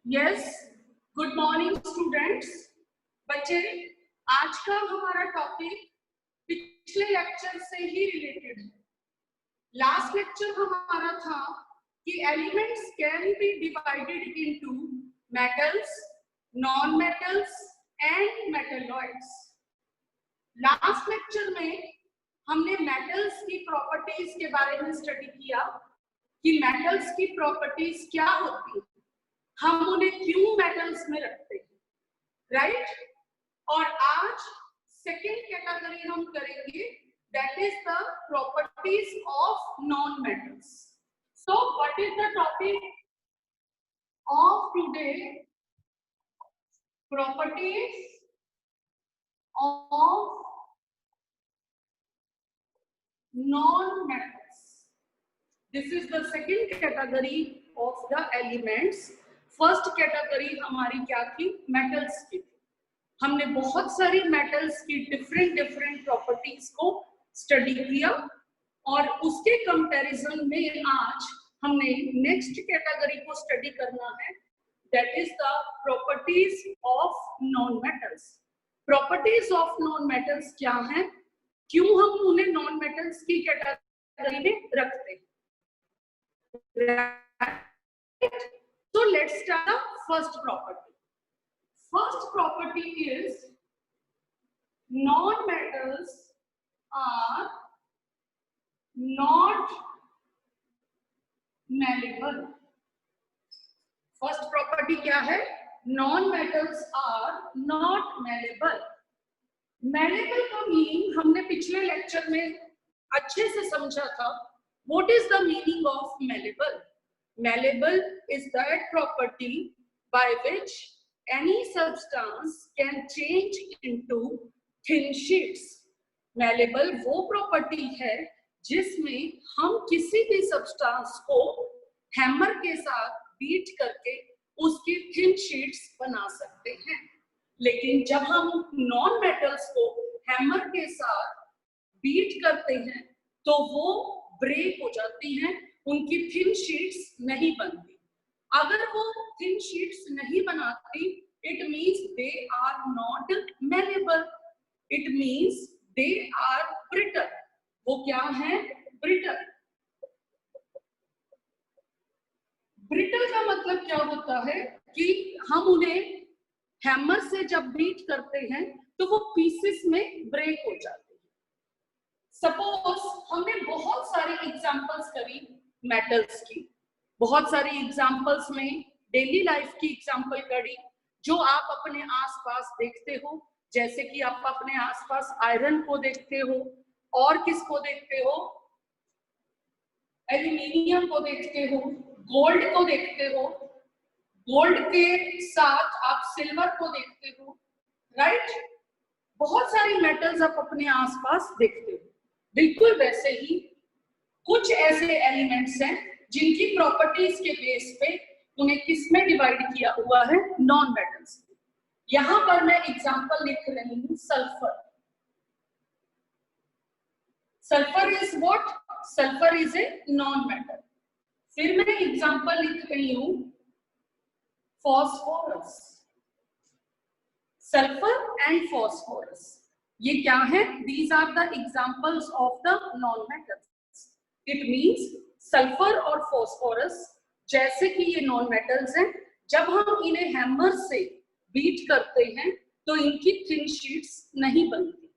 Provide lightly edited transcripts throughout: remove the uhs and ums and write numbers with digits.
Yes, good morning students. बच्चे, आज का हमारा टॉपिक पिछले लेक्चर से ही रिलेटेड है। लास्ट लेक्चर हमारा था कि elements can be divided into metals, non metals and metalloids. Last lecture में हमने मेटल्स की प्रॉपर्टीज के बारे में स्टडी किया कि मेटल्स की प्रॉपर्टीज क्या होती है, हम उन्हें क्यों मेटल्स में रखते हैं, राइट? और आज सेकेंड कैटेगरी हम करेंगे, that is the properties of non metals. So what is the topic of today? Properties of non metals. This is the second category of the elements. First category हमारी क्या थी? Metals की। हमने बहुत सारी metals की डिफरेंट प्रॉपर्टीज को study किया और उसके कंपैरिजन में आज हमने नेक्स्ट कैटेगरी को स्टडी करना है, that is the properties of non metals. Properties of non metals क्या है, क्यों हम उन्हें नॉन मेटल्स की कैटेगरी में रखते हैं? So let's start the first property. First property is non-metals are not malleable. First property क्या है? Non-metals are not malleable. Malleable का मीनिंग हमने पिछले लेक्चर में अच्छे से समझा था। What is the meaning of malleable? Malleable is that property by which any substance can change into thin sheets. Malleable वो property है जिसमें हम किसी भी substance को हैमर के साथ बीट करके उसकी thin sheets बना सकते हैं। लेकिन जब हम नॉन मेटल्स को हैमर के साथ बीट करते हैं तो वो ब्रेक हो जाती हैं, उनकी थिन शीट्स नहीं बनती। अगर वो थिन शीट्स नहीं बनाती, it means they are not malleable, it means they are brittle. वो क्या है? ब्रिटल। ब्रिटल का मतलब क्या होता है कि हम उन्हें हैमर से जब बीट करते हैं तो वो पीसेस में ब्रेक हो जाते हैं। सपोज हमने बहुत सारी एग्जांपल्स करी मेटल्स की, बहुत सारी एग्जांपल्स में डेली लाइफ की एग्जांपल करी जो आप अपने आसपास देखते हो, जैसे कि आप अपने आसपास आयरन को देखते हो, और किसको देखते हो? एल्यूमिनियम को देखते हो, गोल्ड को देखते हो, गोल्ड के साथ आप सिल्वर को देखते हो, राइट? बहुत सारी मेटल्स आप अपने आसपास देखते हो। बिल्कुल वैसे ही कुछ ऐसे एलिमेंट्स हैं जिनकी प्रॉपर्टीज के बेस पे उन्हें किसमें डिवाइड किया हुआ है? Non metals. यहां पर मैं एग्जांपल लिख रही हूं sulphur. Sulphur is what? Sulphur is a non metal. फिर मैं एग्जांपल लिख रही हूं फॉस्फोरस। सल्फर एंड फॉस्फोरस ये क्या है? These are the examples of the non metals. It means sulphur और फॉस्फोरस जैसे कि ये नॉन मेटल्स हैं, जब हम इन्हें हैमर से बीट करते हैं तो इनकी थिन शीट्स नहीं बनती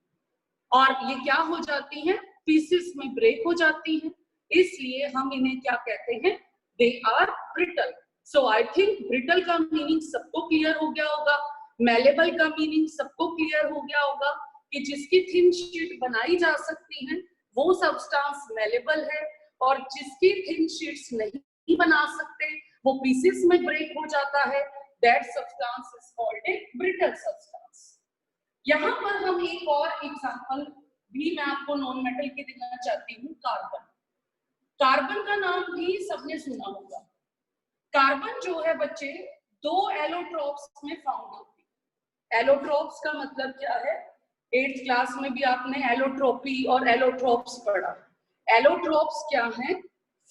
और ये क्या हो जाती हैं? पीसेस में ब्रेक हो जाती हैं। इसलिए हम इन्हें क्या कहते हैं? They are brittle. So I think brittle का मीनिंग सबको क्लियर हो गया होगा, मैलेबल का मीनिंग सबको क्लियर हो गया होगा कि जिसकी थिन शीट बनाई जा सकती है वो सब्सटेंस मैलेबल है, और जिसकी थिन शीट्स नहीं बना सकते वो पीसेस में ब्रेक हो जाता है, that substance is called a brittle substance. यहाँ पर हम एक और एग्जांपल भी मैं आपको नॉन मेटल की देना चाहती हूँ, कार्बन। कार्बन का नाम भी सबने सुना होगा। कार्बन जो है बच्चे, दो एलोट्रोप्स में फाउंड होती है। एलोट्रोप्स का मतलब क्या है? 8th क्लास में भी आपने एलोट्रोपी और एलोट्रोप्स पढ़ा। एलोट्रोप्स क्या है?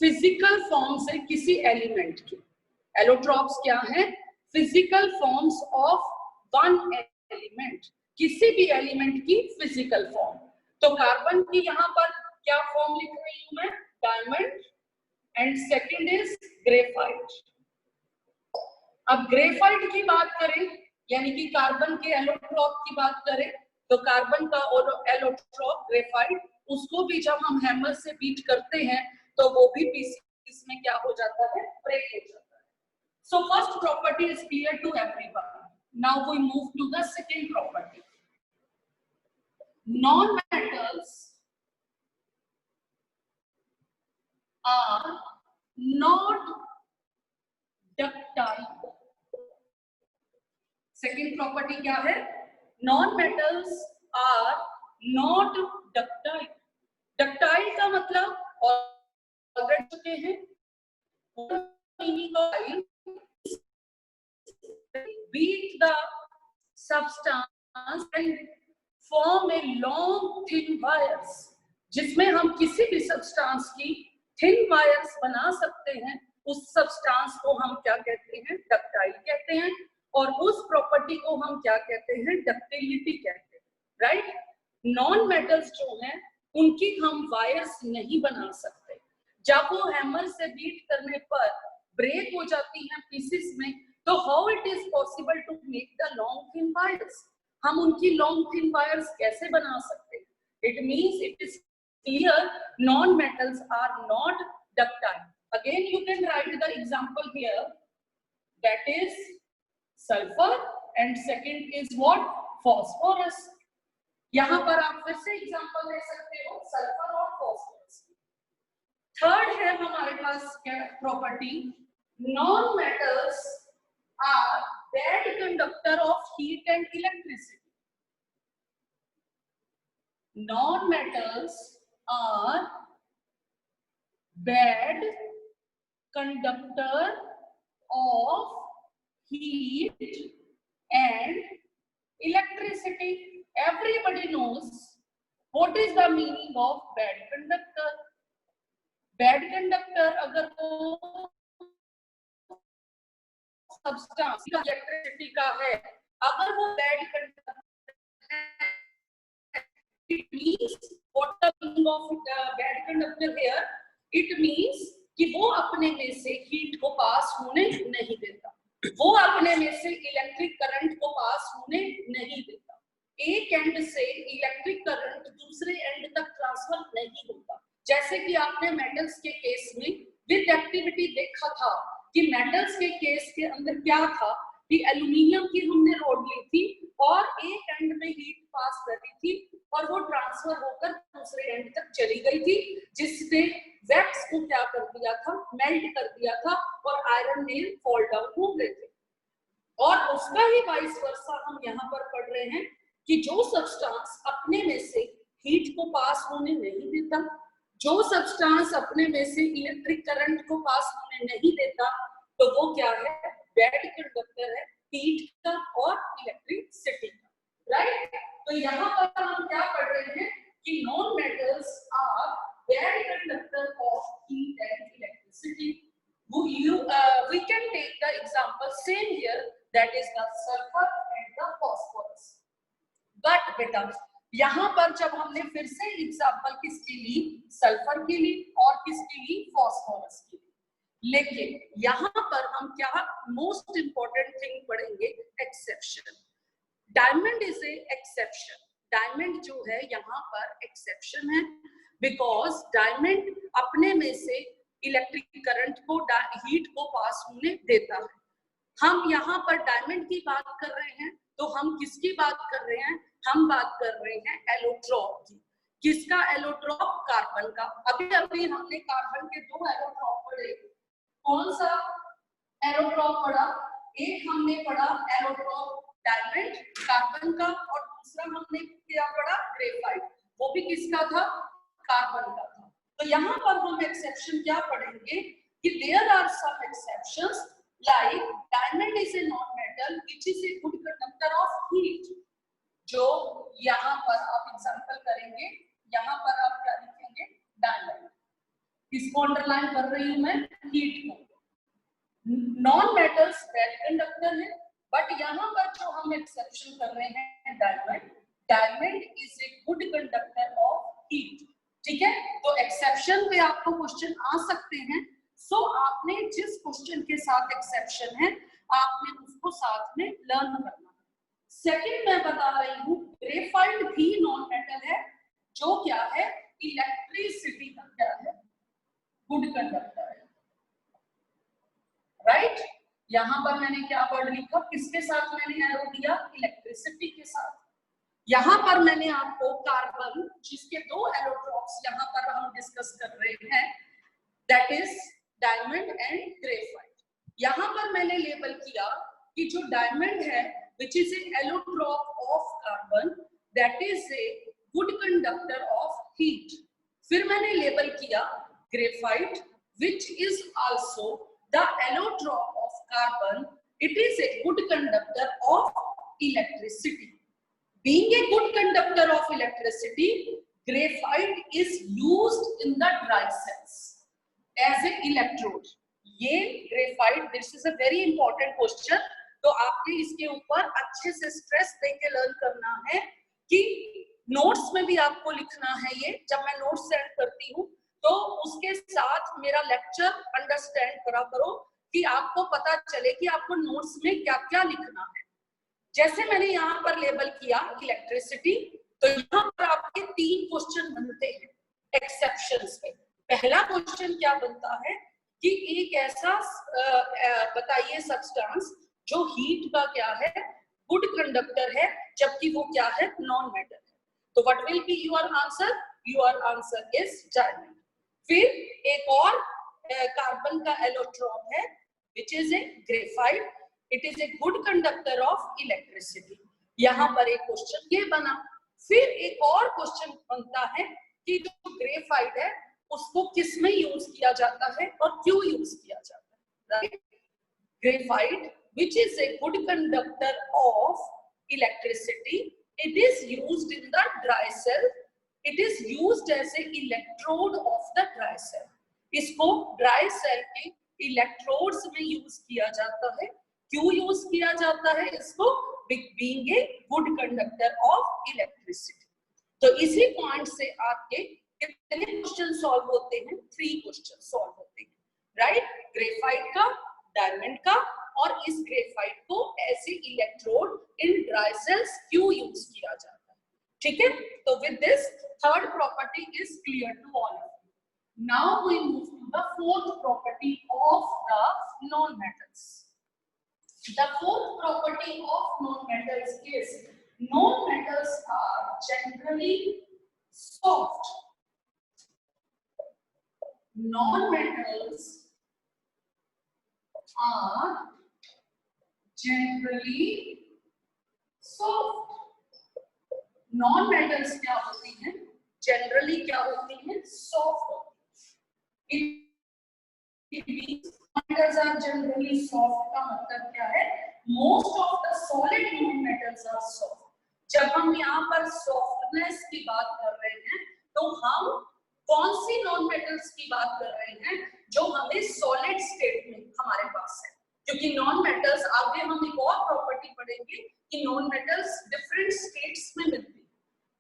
फिजिकल फॉर्म से किसी एलिमेंट के। एलोट्रोप्स क्या है? Physical forms of one element, किसी भी एलिमेंट की फिजिकल फॉर्म। तो कार्बन की यहाँ पर क्या फॉर्म लिख रही हूं मैं, diamond, and second is graphite. अब ग्रेफाइट की बात करें, यानी कि कार्बन के एलोट्रॉप की बात करें, तो कार्बन का एलोट्रॉप ग्रेफाइट, उसको भी जब हम हैमर से बीट करते हैं तो वो भी पीसीस में क्या हो जाता है, ब्रेक हो जाता है। So first property is clear to everyone. Now we move to the second property. Non-metals are not ductile. Second property क्या है? Non-metals are not ductile. Ductile का मतलब ऑलरेडी चुके हैं, beat the substance and form a long thin wires, जिसमें हम किसी भी सब्सटेंस की थिन वायर्स बना सकते हैं, उस सब्सटेंस को हम क्या कहते हैं, डक्टाइल कहते हैं, और उस प्रॉपर्टी को हम क्या कहते हैं, डक्टिलिटी कहते हैं, राइट। नॉन मेटल्स जो हैं उनकी हम वायर्स नहीं बना सकते, जब वो हैमर से बीट करने पर ब्रेक हो जाती हैं पीसेस में, तो how it is possible to make the long thin wires, हम उनकी लॉन्ग थिन वायर्स कैसे बना सकते हैं। It means it is clear non metals are not ductile. Again you can write the example here, that is sulphur and second is what, phosphorus. यहां पर आप फिर से एग्जांपल ले सकते हो सल्फर और फास्फोरस। थर्ड है हमारे पास property, non metals are bad conductor of heat and electricity. Non metals are bad conductor of heat and electricity. Everybody knows what is the meaning of bad conductor. Bad conductor अगर वो substance electricity का है, अगर वो bad conductor है, it means what the meaning of bad conductor here, it means कि वो अपने में से हीट को पास होने नहीं देता, वो अपने में से इलेक्ट्रिक करंट को पास होने नहीं देता, एक एंड से इलेक्ट्रिक करंट दूसरे एंड तक ट्रांसफर नहीं होता। जैसे कि आपने मेटल्स के केस में विद एक्टिविटी देखा था कि मेटल्स के केस के अंदर क्या था कि एल्यूमिनियम की हमने रोड ली थी और एक एंड में हीट पास कर रही थी और वो ट्रांसफर होकर दूसरे एंड तक चली गई थी, जिसने वैक्स को क्या कर दिया था, मेल्ट कर दिया था और आयरन नेल फॉल डाउन हो गए थे। और उसका ही वाइस वर्सा हम यहाँ पर पढ़ रहे हैं कि जो सब्सटेंस अपने में से हीट को पास होने नहीं देता, जो सब्सटेंस अपने में से इलेक्ट्रिक करंट को पास होने नहीं देता, तो वो क्या है, बैड कंडक्टर है हीट का और इलेक्ट्रिसिटी का, राइट। तो यहाँ पर हम क्या पढ़ रहे हैं कि non metals are bad conductor of heat and electricity. We can take the example same here, that is the sulfur and the phosphorus. But बेटा यहाँ पर जब हमने फिर से एग्जाम्पल किसकी ली, सल्फर की ली और किसकी ली, फास्फोरस की ली, लेकिन यहाँ पर हम क्या मोस्ट इंपॉर्टेंट थिंग पढ़ेंगे, exception. Diamond is a exception, diamond जो है यहाँ पर एक्सेप्शन है, बिकॉज डायमंड अपने में से इलेक्ट्रिक करंट को हीट को पास होने देता है। हम यहाँ पर डायमंड की बात कर रहे हैं, तो हम किसकी बात कर रहे हैं, हम बात कर रहे हैं एलोट्रॉप की। किसका एलोट्रॉप, कार्बन का। अभी अभी हमने कार्बन के दो एलोट्रॉप पढ़े, कौन सा एलोट्रॉप पढ़ा, एक हमने पढ़ा एलोट्रॉप डायमंड कार्बन का, और दूसरा हमने क्या पढ़ा, ग्रेफाइट, वो भी किसका था, कार्बन का था। तो यहाँ पर हम एक्सेप्शन क्या पढ़ेंगे कि there are some exceptions like diamond is a non-metal which is a good conductor of heat। जो यहाँ पर आप एग्जांपल करेंगे, यहाँ पर आप क्या लिखेंगे, 'डायमंड'। किसको अंडरलाइन कर रही हूं मैं? हीट को। 'Diamond' is a non metal which is a good conductor of heat. जो यहाँ पर आप एग्जांपल करेंगे, यहाँ पर आप क्या लिखेंगे, 'डायमंड'। किसको अंडरलाइन कर रही हूं मैं? हीट को। नॉन मेटल्स बैड कंडक्टर है, बट यहाँ पर जो हम एक्सेप्शन कर रहे हैं diamond, diamond is a good conductor of heat. ठीक है, तो एक्सेप्शन पे आपको क्वेश्चन आ सकते हैं। सो आपने जिस क्वेश्चन के साथ एक्सेप्शन है आपने उसको साथ में लर्न करना है। सेकंड मैं बता रही हूँ, ग्रेफाइट भी नॉन मेटल है जो क्या है, इलेक्ट्रिसिटी का क्या है, गुड कंडक्टर है। राइट, यहां पर मैंने क्या वर्ड लिखा, किसके साथ मैंने एरो दिया, इलेक्ट्रिसिटी के साथ। यहां पर मैंने आपको कार्बन, जिसके दो एलोट्रॉप्स यहां पर हम डिस्कस कर रहे हैं, that is diamond and graphite. यहां पर मैंने लेबल किया कि जो डायमंड है which is an allotrop of carbon, that is a good conductor of heat। फिर मैंने लेबल किया graphite which is also the allotrop of carbon, it is a good conductor of electricity। Being a good conductor of electricity, graphite is used in the dry cells as a electrode। ये graphite, this is a very important question, तो आपने इसके ऊपर अच्छे से stress देके learn करना है कि नोट्स में भी आपको लिखना है। ये जब मैं नोट्स सेंड करती हूँ तो उसके साथ मेरा लेक्चर अंडरस्टैंड करा करो कि आपको पता चले कि आपको नोट्स में क्या क्या लिखना है। जैसे मैंने यहाँ पर लेबल किया इलेक्ट्रिसिटी, तो यहाँ पर आपके 3 क्वेश्चन बनते हैं एक्सेप्शंस पे। पहला क्वेश्चन क्या बनता है कि एक ऐसा बताइए सब्सटेंस जो हीट का क्या है, गुड कंडक्टर है, जबकि वो क्या है, नॉन मेटल है। तो what will be your answer, your answer is diamond. फिर एक और कार्बन का एलोट्रॉप है which is a graphite, it is a good conductor of electricity. यहाँ पर एक क्वेश्चन ये बना। फिर एक और क्वेश्चन बनता है कि जो ग्रेफाइट है उसको किस में यूज किया जाता है और क्यों यूज किया जाता है। Right, graphite which is a good conductor of electricity, it is used in the dry cell, it is used as a electrode of the dry cell। इसको dry cell के electrodes में यूज किया जाता है। क्यों यूज किया जाता है इसको, being a good conductor of electricity। तो इसी पॉइंट से आपके कितने क्वेश्चन सॉल्व होते हैं, 3 क्वेश्चन सॉल्व होते हैं। राइट, ग्रेफाइट का, डायमंड का, और इस ग्रेफाइट को ऐसे इलेक्ट्रोड इन ड्राई सेल्स क्यों यूज किया जाता है। ठीक है, तो with this third property is clear to all of you. Now we move to the fourth property of the non metals. The fourth property of non metals is non metals are generally soft. Non metals are generally soft। Non metals क्या होती हैं, generally क्या होती हैं, soft. Metals are generally soft का मतलब क्या है, most of the solid non metals are soft. जब हम यहाँ पर सॉफ्टनेस की बात कर रहे हैं तो हम कौन सी नॉन मेटल्स की बात कर रहे हैं, जो हमें सॉलिड स्टेट में हमारे पास है। क्योंकि नॉन मेटल्स, आगे हम एक और प्रॉपर्टी पढ़ेंगे कि नॉन मेटल्स डिफरेंट स्टेट्स में मिलती है।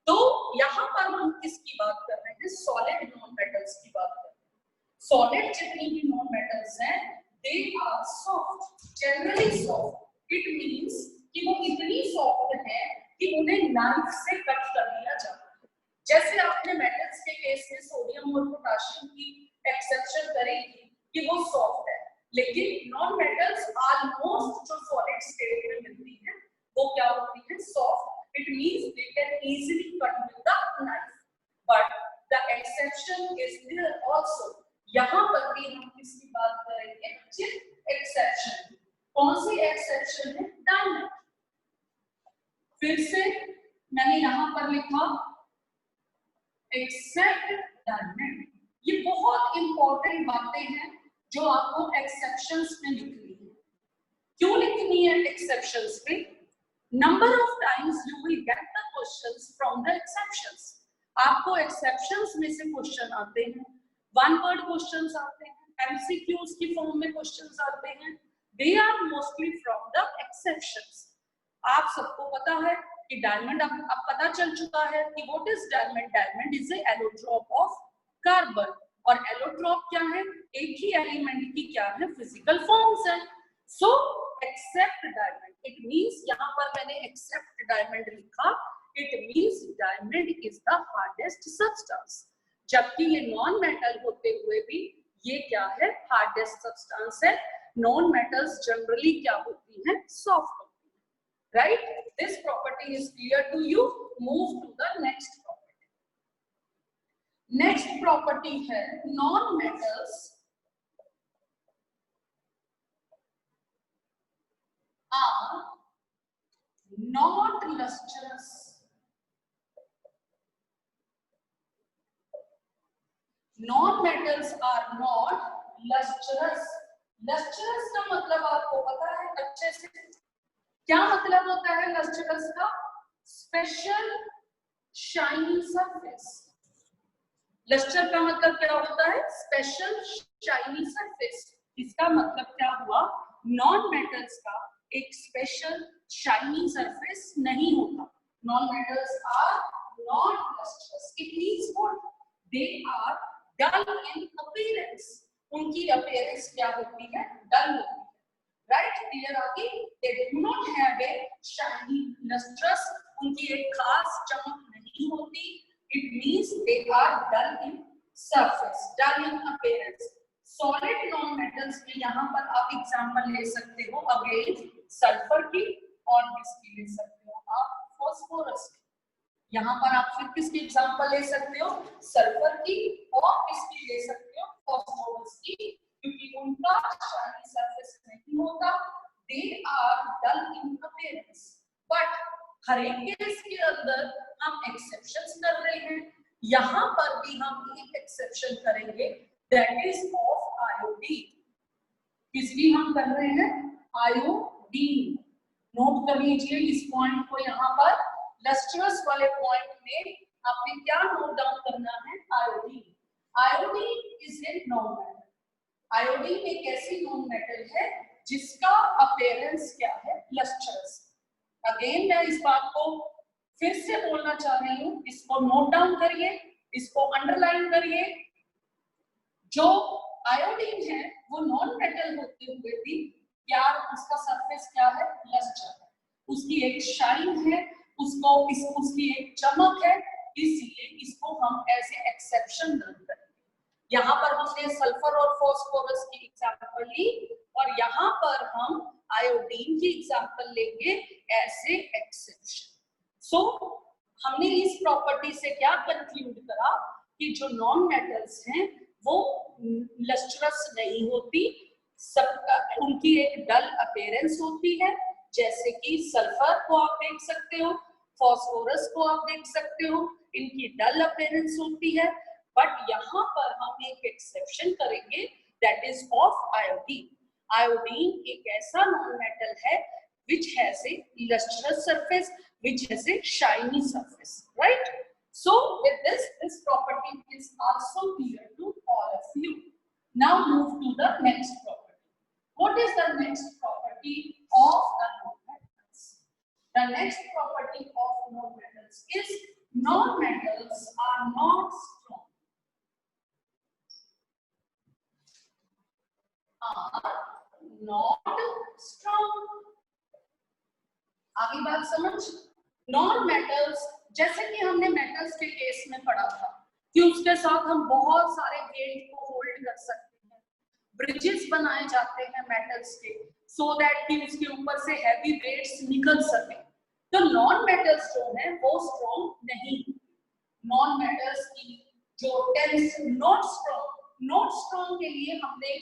तो यहाँ पर हम किसकी बात कर रहे हैं, सॉलिड नॉन मेटल्स की बात कर रहे हैं। सॉलिड जितनी भी नॉन मेटल्स हैं they are soft, generally soft. It means कि वो इतनी सॉफ्ट है कि उन्हें नाइफ से कट कर दिया जाता है। जैसे आपने मेटल्स के केस में सोडियम और पोटेशियम की एक्सेप्शन करी थी कि वो सॉफ्ट है, लेकिन नॉन मेटल्स ऑलमोस्ट जो सॉलिड स्टेट में मिलती है वो क्या होती है, soft. It means they can easily cut with the knife, but the exception is there also. यहाँ पर भी हम किसकी बात करेंगे, एक्सेप्शन। कौन सी एक्सेप्शन है, डायमंड। फिर से मैंने यहाँ पर लिखा एक्सेप्ट डायमंड। ये बहुत इंपॉर्टेंट बातें हैं जो आपको एक्सेप्शंस में लिखनी है। क्यों लिखनी है एक्सेप्शंस में, number of times you will get the questions from the exceptions. आपको एक्सेप्शंस में से क्वेश्चन आते हैं, वन वर्ड क्वेश्चंस आते हैं, एमसीक्यूज की फॉर्म में क्वेश्चंस आते हैं, they are mostly from the exceptions. आप सबको पता है कि डायमंड अब पता चल चुका है कि what is diamond. Diamond is a allotrope of carbon, और एलोट्रॉप क्या है, एक ही एलिमेंट की क्या है, फिजिकल फॉर्म्स है। So except diamond, it means, यहाँ पर मैंने एक्सेप्ट डायमंड लिखा, it means diamond is the hardest substance. जबकि ये नॉन मेटल होते हुए भी ये क्या है, हार्डेस्ट सब्सटेंस है। नॉन मेटल्स जनरली क्या होती हैं, सॉफ्ट होती हैं, right. This property is clear to you. Move to the next property. Next property है non metals are not lustrous. Non-metals are not lustrous. Lustrous का मतलब आपको पता है अच्छे से, क्या मतलब होता है lustrous का? Special shiny surface. Luster का मतलब क्या होता है? Special shiny surface. इसका मतलब क्या हुआ? Non-metals का एक स्पेशल शाइनी सरफेस नहीं होता। Non metals are not lustrous, it means what, they are dull in appearance. उनकी अपीयरेंस क्या होती है, डल होती है, राइट। क्लियर आगे, they do not have a shiny lustrous, उनकी एक खास चमक नहीं होती। It means they are dull in surface, dull in appearance. Solid non metals में यहाँ पर आप एग्जांपल ले सकते हो अगेन सल्फर की, और किसकी ले सकते हो आप, फास्फोरस की। यहाँ पर आप फिर किसकी एग्जांपल ले सकते हो, सल्फर की, और किसकी ले सकते हो, फास्फोरस की, क्योंकि उनका शाइनी सरफेस नहीं होता। They are dull in appearance. But हर एक केस के अंदर हम एक्सेप्शंस कर रहे हैं, यहाँ पर भी हम एक एक्सेप्शन करेंगे, दैट इज ऑफ आयोडीन। किसकी हम कर रहे हैं, आयोडीन। नोट कर लीजिए इस पॉइंट को, यहाँ पर लस्ट्रस वाले पॉइंट में आपने क्या नोट डाउन करना है, iodine. Iodine is a non metal. Iodine एक ऐसी नॉन मेटल है जिसका अपीयरेंस क्या है, लस्ट्रस। अगेन मैं इस बात को फिर से बोलना चाह रही हूँ, इसको नोट डाउन करिए, इसको अंडरलाइन करिए। जो आयोडीन है वो नॉन मेटल होते हुए भी क्या, उसका सरफेस क्या है, लस्टर है, उसकी एक शाइन है, उसकी एक चमक है, इसलिए इसको हम एज ए एक्सेप्शन रन करेंगे। यहाँ पर हमने सल्फर और फास्फोरस की एग्जांपल ली, और यहाँ पर हम आयोडीन की एग्जांपल लेंगे एज ए एक्सेप्शन। सो हमने इस प्रॉपर्टी से क्या कंक्लूड करा कि जो नॉन मेटल्स हैं वो लस्ट्रस नहीं होती, सब उनकी एक डल अपीयरेंस होती है। जैसे कि सल्फर को आप देख सकते हो, फास्फोरस को आप देख सकते हो, इनकी डल अपीयरेंस होती है। बट यहाँ पर हम एक एक्सेप्शन करेंगे, that is of iodine. Iodine एक ऐसा नॉन मेटल है which has a lustrous surface, which has a shiny surface, right? So with this property is also clear to all of you. Now move to the next property. What is the next property of the non-metals? The next property of non-metals is non-metals are not strong. Are not strong. आगे बात समझ। Non metals, जैसे कि हमने metals के case में पढ़ा था कि उसके साथ हम बहुत सारे वेट को होल्ड कर सकते हैं, ब्रिजेस बनाए जाते हैं मेटल्स के, सो दैट कि उसके ऊपर से हैवी वेट्स निकल सके। तो नॉन मेटल्स जो है वो स्ट्रॉन्ग नहीं। नॉन मेटल्स की जो टेंस नॉट स्ट्रॉन्ग के लिए हमने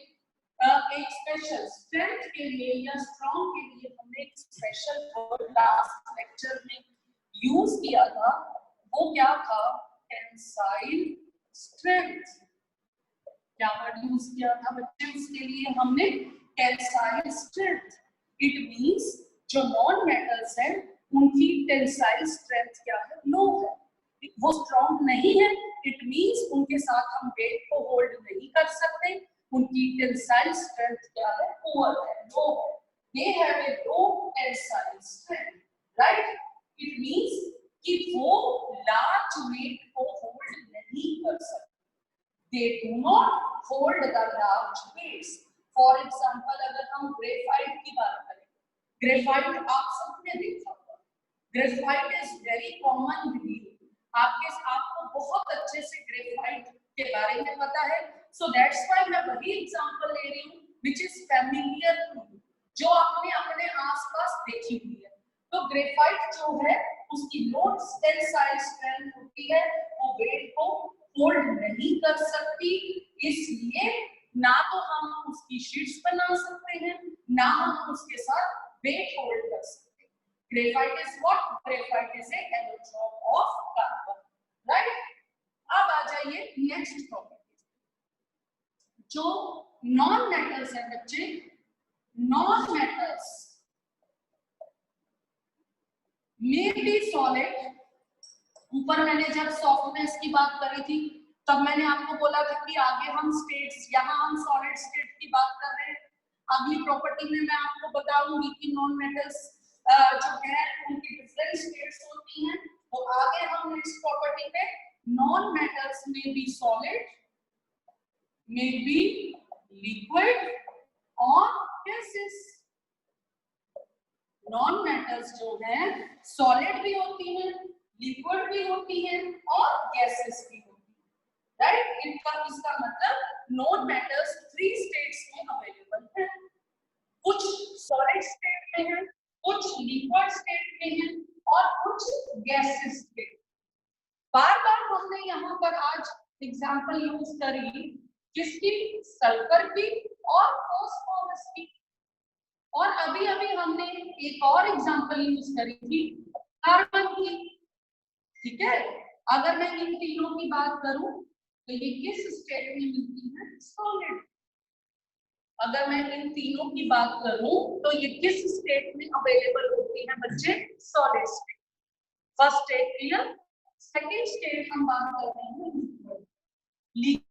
एक स्पेशल स्ट्रेंथ के लिए या स्ट्रॉन्ग के लिए हमने एक स्पेशल वर्ड लास्ट लेक्चर में यूज किया था, वो क्या था, टेंसाइल स्ट्रेंथ। क्या वर्ड यूज किया था बच्चे उसके लिए, हमने टेंसाइल स्ट्रेंथ। इट मींस जो नॉन मेटल्स हैं उनकी टेंसाइल स्ट्रेंथ क्या है, लो है, वो स्ट्रॉन्ग नहीं है। इट मींस उनके साथ हम वेट को होल्ड नहीं कर सकते, उनकी टेंसाइल स्ट्रेंथ क्या है, पुअर है, लो है, they have a low tensile strength, right. It means कि वो लार्ज वेट को होल्ड नहीं कर सकते, they do not hold the large weights. For example, अगर हम ग्रेफाइट की बात करें, ग्रेफाइट आप सबने देखा होगा, graphite is very common with you, आपको बहुत अच्छे से ग्रेफाइट के बारे में पता है, सो दैट्स व्हाई मैं वही एग्जांपल ले रही हूँ which is familiar to you, जो आपने अपने आसपास देखी हुई है। तो ग्रेफाइट जो है उसकी लो टेंसाइल स्ट्रेंथ होती है, वो वेट को होल्ड नहीं कर सकती, इसलिए ना तो हम उसकी शीट्स बना सकते हैं, ना हम उसके साथ वेट होल्ड कर सकते हैं। Graphite is what, graphite is a allotrope of carbon, right. अब आ जाइए नेक्स्ट प्रॉपर्टी, जो नॉन मेटल्स है बच्चे, non metals may be solid. ऊपर मैंने जब सॉफ्टनेस की बात करी थी तब मैंने आपको बोला था कि आगे हम स्टेट्स, यहाँ हम सॉलिड स्टेट की बात कर रहे हैं, अगली प्रॉपर्टी में मैं आपको बताऊंगी कि नॉन मेटल्स जो है उनकी डिफरेंट स्टेट्स होती हैं। तो आगे हम नेक्स्ट प्रॉपर्टी पे नॉन मेटल्स में बी सॉलिड, में बी लिक्विड और गैसेस। नॉन मेटल्स जो है सॉलिड भी होती हैं, लिक्विड भी होती है और गैसेस भी होती है, राइट। इसका मतलब नॉन मेटल्स 3 स्टेट्स में अवेलेबल है, कुछ सॉलिड स्टेट में है, कुछ लिक्विड स्टेट में है और कुछ गैसेस स्टेट। बार बार हमने यहाँ पर आज एग्जांपल यूज करी किसकी, सल्फर की और फास्फोरस की, और अभी अभी हमने एक और एग्जांपल यूज करी थी कार्बन की, ठीक है। अगर मैं इन तीनों की बात करूं तो ये किस स्टेट में मिलती है, सॉलिड। अगर मैं इन तीनों की बात करूं तो ये किस स्टेट में अवेलेबल होती है बच्चे, solid state. First state clear, second state हम बात कर रहे हैं लिक्विड।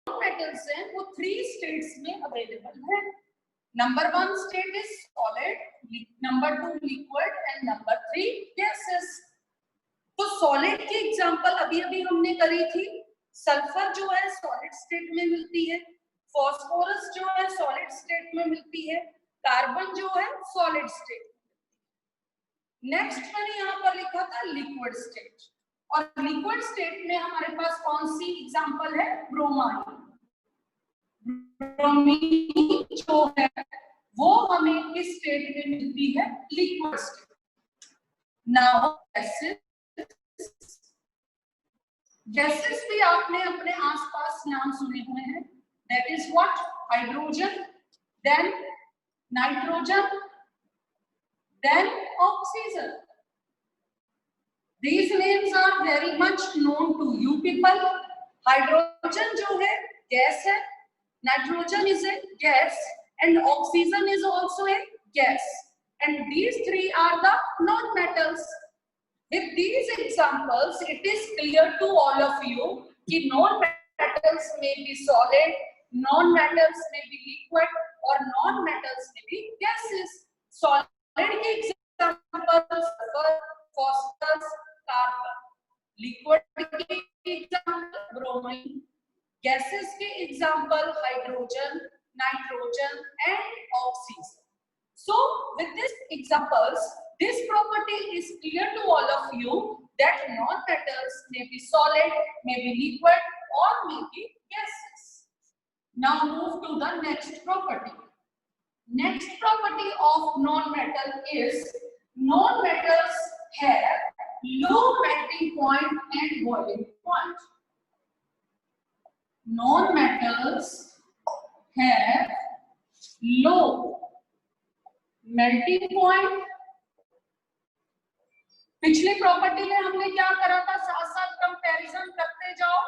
मेटल्स हैं वो 3 स्टेट्स में अवेलेबल है। Number 1 state is solid, number 2 liquid and number 3 gases. तो सॉलिड की एग्जांपल अभी अभी हमने करी थी, सल्फर जो है सॉलिड स्टेट में मिलती है, फास्फोरस जो है सॉलिड स्टेट में मिलती है, कार्बन जो है सॉलिड स्टेट। नेक्स्ट मैंने यहाँ पर लिखा था लिक्विड स्टेट, और लिक्विड स्टेट में हमारे पास कौन सी एग्जांपल है, ब्रोमाइन। ब्रोमीन जो है वो हमें किस स्टेट में मिलती है, लिक्विड स्टेट। नाउ गैसेस भी आपने अपने आसपास नाम सुने हुए हैं, that is what, hydrogen, then nitrogen, then oxygen. These names are very much known to you people. Hydrogen जो है गैस है, nitrogen is a gas and oxygen is also a gas, and these 3 are the non-metals. With these examples, it is clear to all of you कि non-metals may be solid, non-metals may be liquid और non-metals may be gases. Solid के examples phosphorus, carbon, liquid के example bromine, gases के example hydrogen, nitrogen and oxygen. So with these examples, this property is clear to all of you that non-metals may be solid, may be liquid or may be gases. Now move to the next property. Next property of non-metal is non-metals have low melting point and boiling point. Non-metals have low melting point। पिछली property में हमने क्या करा था, साथ साथ comparison करते जाओ।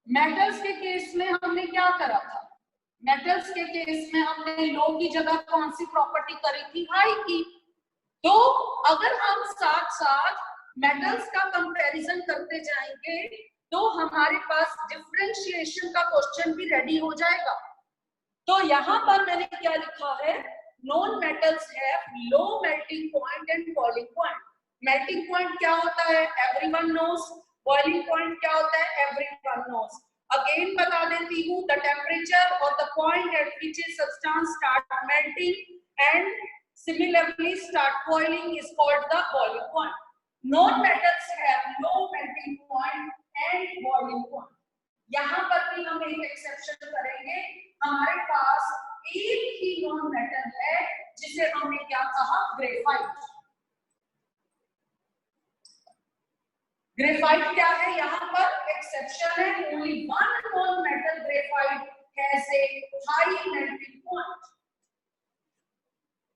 मेटल्स के केस में हमने क्या करा था, मेटल्स के केस में हमने लो की जगह कौन सी प्रॉपर्टी करी थी, हाई की। तो अगर हम साथ साथ मेटल्स का कंपैरिजन करते जाएंगे तो हमारे पास डिफरेंशिएशन का क्वेश्चन भी रेडी हो जाएगा। तो यहाँ पर मैंने क्या लिखा है, non metals have low melting point and boiling point. Melting point क्या होता है, एवरीवन नोस। बॉइलिंग पॉइंट क्या होता है, एवरीवन नोस। अगेन बता देती हूँ, द टेम्परेचर और the point at which a substance start melting and similarly start boiling is called the boiling point. Non metals have low melting point and boiling point. यहाँ पर भी हम एक exception करेंगे, हमारे पास एक ही नॉन मेटल है जिसे हमने क्या कहा, ग्रेफाइट। ग्रेफाइट क्या है, यहाँ पर एक्सेप्शन है, only one non metal graphite has a high melting point.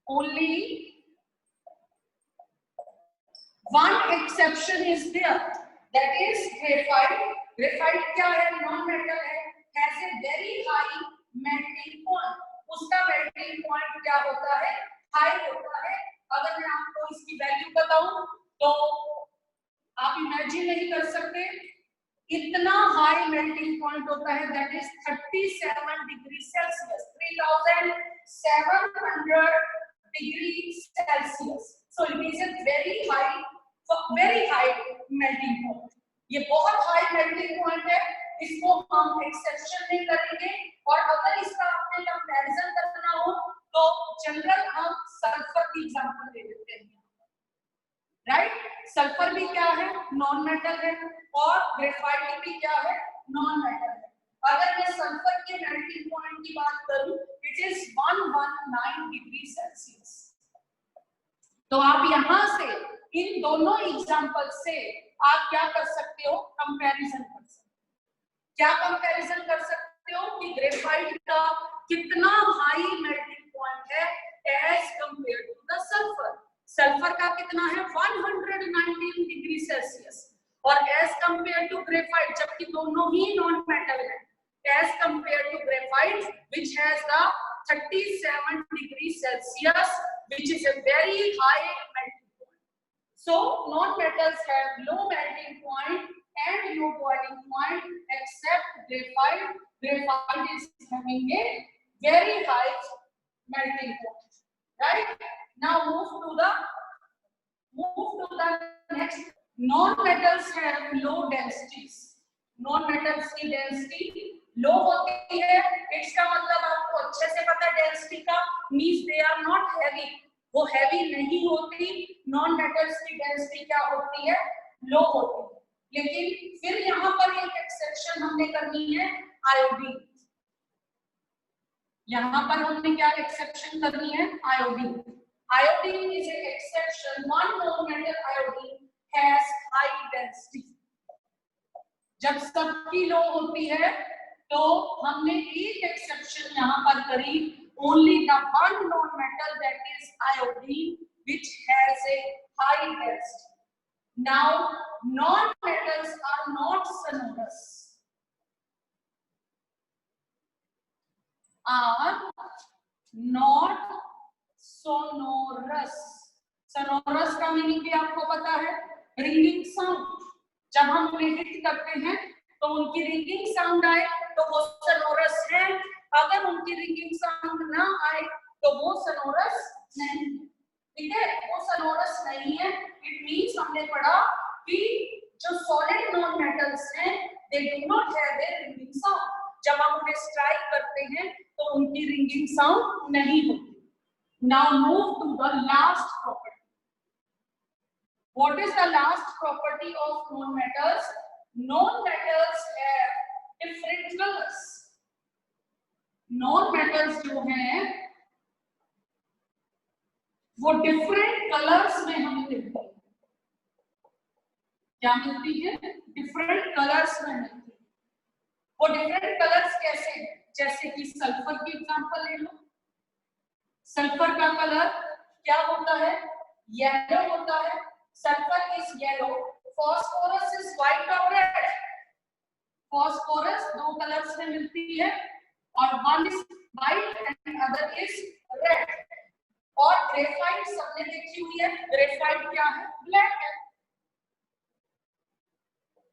Only one exception is there, that is graphite. Graphite क्या है, नॉन मेटल है, has a very high melting point. उसका मेल्टिंग पॉइंट क्या होता है, हाई होता है। अगर मैं आपको इसकी वैल्यू बताऊं तो आप इमेजिन नहीं कर सकते, इतना हाई मेल्टिंग पॉइंट होता है, that is 37 degree Celsius, 3700 degree Celsius. So it is a very high melting point. ये बहुत हाई मेल्टिंग पॉइंट है, इसको हम एक्सेप्शन नहीं करेंगे। और अगर इसका आपने कंपैरिजन करना हो तो जनरल हम सल्फर की एग्जांपल ले लेते हैं, राइट। सल्फर भी क्या है, नॉन मेटल है, और ग्रेफाइट भी क्या है, नॉन मेटल है। अगर मैं सल्फर के मेल्टिंग पॉइंट की बात करूं, इट इज 119 डिग्री सेल्सियस। तो आप यहां से इन दोनों एग्जांपल से आप क्या कर सकते हो, कंपैरिजन कर सकते हो। क्या कंपैरिजन कर सकते हो कि ग्रेफाइट का कितना हाई मेल्टिंग पॉइंट है as compare to the sulphur. Sulphur का कितना है, 119 डिग्री सेल्सियस, और एज कंपेयर टू ग्रेफाइट, जबकि दोनों ही नॉन मेटल है, as compare to graphite which has the 37 degree Celsius, which is a very high melting point. So non-metals have low melting point and low boiling point, except graphite. Graphite is having a very high melting point. Right? Now move to the next. Non-metals have low densities. Non-metals की density low होती है, इसका मतलब आपको अच्छे से पता है डेंसिटी का, means they are not heavy, वो हैवी नहीं होती। नॉन मेटल्स की डेंसिटी क्या होती है, लो होती है। लेकिन फिर यहाँ पर एक एक्सेप्शन हमने करनी है, आयोडीन। यहाँ पर हमने क्या एक्सेप्शन करनी है, iodine. Iodine is a exception, one non metal iodine has high density. जब सबकी लो होती है तो हमने एक एक्सेप्शन यहाँ पर करी, only the one non-metal, that is iodine, which has a high density. Now non-metals are not sonorous, are not sonorous. sonorous का मीनिंग भी आपको पता है, रिंगिंग साउंड। जब हम उन्हें हिट करते हैं तो उनकी रिंगिंग साउंड आए तो वो सोनोरस है, अगर उनकी रिंगिंग साउंड ना आए तो वो सोनोरस नहीं है। ठीक है, वो सोनोरस नहीं है। इट मींस हमने पढ़ा कि जो सॉलिड नॉन मेटल्स हैं दे do not have A ringing sound. जब हम उन्हें स्ट्राइक करते हैं तो उनकी रिंगिंग साउंड नहीं होती। Now move to the last property. What is the last property of non-metals? Non-metals have different colors. Non-metals जो हैं वो different colors में हमें मिलती है। क्या मिलती है? Different colors में मिलती है। वो डिफरेंट कलर्स कैसे हैं? जैसे कि सल्फर की एग्जांपल ले लो। सल्फर का कलर क्या होता है? येलो होता है। Sulphur is yellow, phosphorus is white और रेड। फॉस्फोरस दो कलर्स में मिलती है और one is white and other is red. और ग्रेफाइट सबने देखी हुई है। ग्रेफाइट क्या है? ब्लैक है।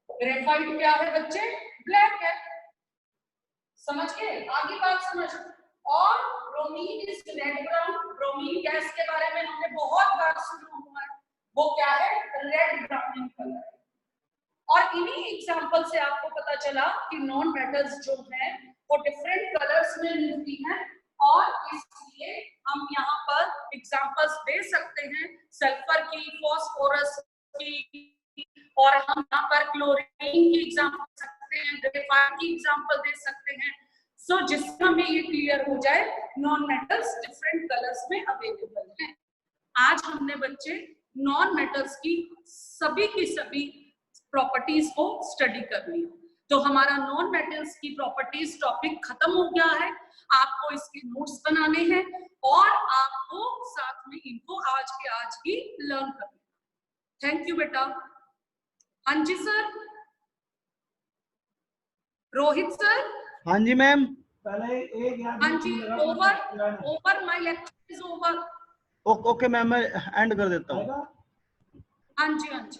ग्रेफाइट क्या है बच्चे? ब्लैक है। समझ गए? आगे बात समझ। और bromine is red brown. Bromine gas के बारे में हमने बहुत बार सुना हुआ है, वो क्या है? Red brown colour. और इन्हीं एग्जांपल से आपको पता चला कि नॉन मेटल्स जो हैं वो डिफरेंट कलर्स में मिलती हैं, और इसलिए हम यहाँ पर एग्जांपल्स दे सकते हैं सल्फर की, फॉस्फोरस की, और हम यहाँ पर क्लोरीन की एग्जांपल दे सकते हैं, ग्रेफाइट की एग्जांपल दे सकते हैं। सो जिससे हमें ये क्लियर हो जाए नॉन मेटल्स डिफरेंट कलर्स में अवेलेबल हैं। आज हमने बच्चे नॉन मेटल्स की सभी प्रॉपर्टीज को स्टडी कर लिया। तो हमारा नॉन मेटल्स की प्रॉपर्टीज टॉपिक खत्म हो गया है। आपको इसके नोट्स बनाने हैं और आपको साथ में इनको आज के आज ही लर्न करना है। थैंक यू बेटा। हाँ जी सर। रोहित सर। हाँ जी मैम। पहले एक हाँ जी, over my lecture is over. Okay ma'am, मैं एंड कर देता हूँ। हाँ जी हाँ जी।